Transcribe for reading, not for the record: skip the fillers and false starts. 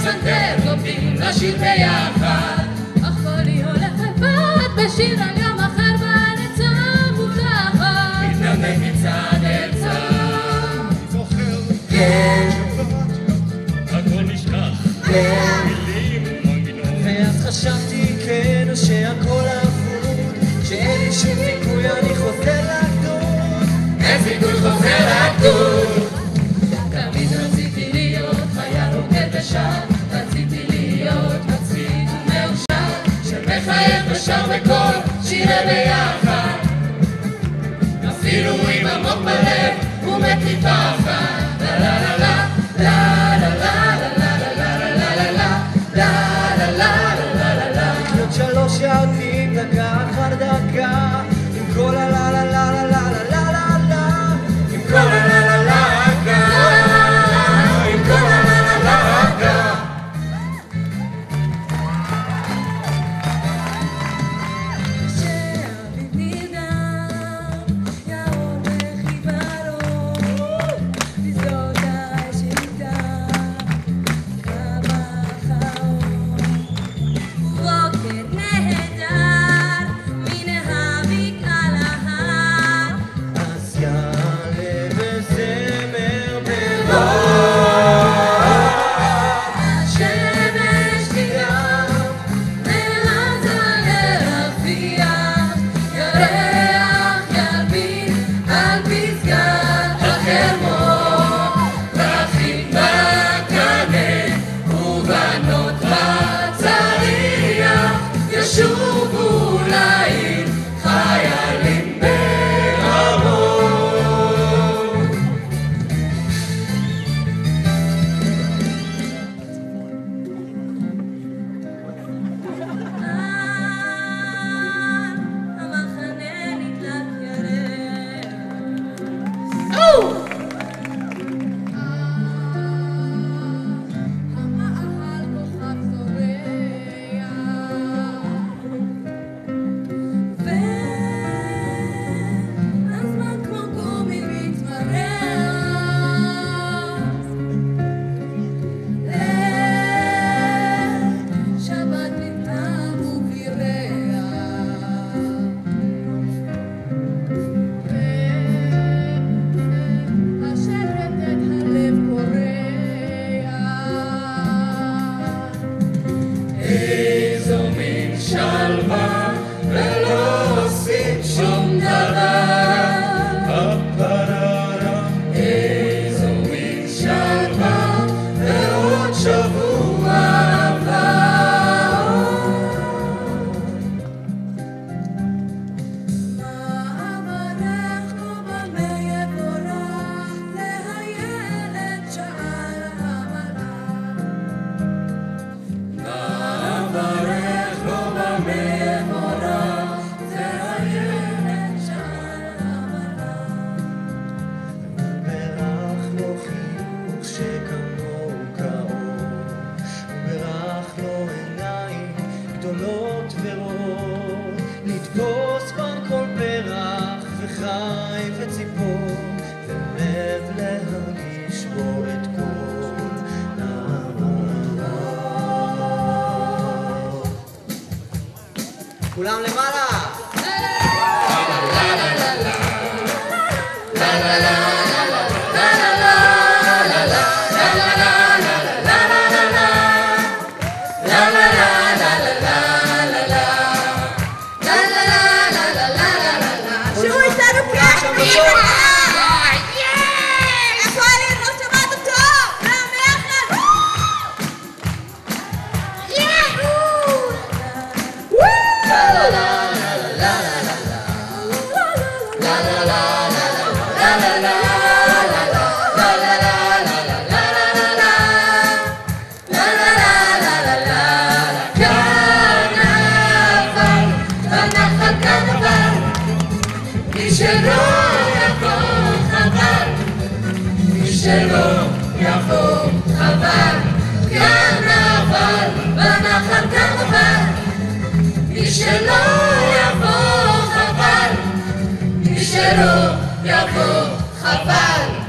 פסנתר לומדים לשיר ביחד. אך קולי הולך לבד בשיר על יום אחר בארצה מולחת. מתנדנד מצד אל צד. זוכר כן, הכל נשכח כן. מילים ומנגינות. ואז חשבתי כן שהכל אבוד, שאין לי שום סיכוי אני חוזר לגדול. אין סיכוי חוזר לגדול. תמיד רציתי להיות חייל רוקד ושר, רציתי להיות מצליח ומאושר, שמחייב ושר בקול שירה ביחד, אפילו אם עמוק בלב ומת מפחד. לה לה לה לה לה לה לה לה לה לה לה לה לה לה לה. עוד 3 שעונים דקה אחר דקה, עם כל הלה לה לה לה לה לה לה לה לה, עם כל הלה לה לה עם כל הלהקה. שהאביב נרדם, יאור בחיוורון, תזרוק האש איתה, כמה חרון. בוקר נהדר, מן הבקעה להר, אז יעלה וזמר ברוח. השמש תיגר, מלמטה לרפיח, ירח ירבין על פסגת החרמון, פרחים בקנה ובנות בצריח, ישובו לעיר חיילים בהמון. המחנה נדלק ירח. המאהל כוכב זורח. והזמן כמו גומי מתמרח. שבת נתנם ובירח. השקט את הלב קורע. איזו מין שלווה ולא עושים שום דבר. הפררה איזו מין שלווה ועוד שבוע עבר. מעברך כמו במה יבורך, זה הילד שעל המלאך. מעברך כמו במה יבורך, זה הילד שעל המלאך. ברח לו חיוך שכמוהו כאור, ברח לו עיניים גדולות ואור, לתפוס בה כל פרח וחי וציפור, ולב להרגיש בו את כל נערות. כולם למעלה! שהוא איתנו פרקטים! איפה אני לא שמעת אותו? מהמאחד! שלא יבוא חבל, קרנבל, בנחל קרנבל. מי שלא יבוא חבל, מי שלא יבוא חבל.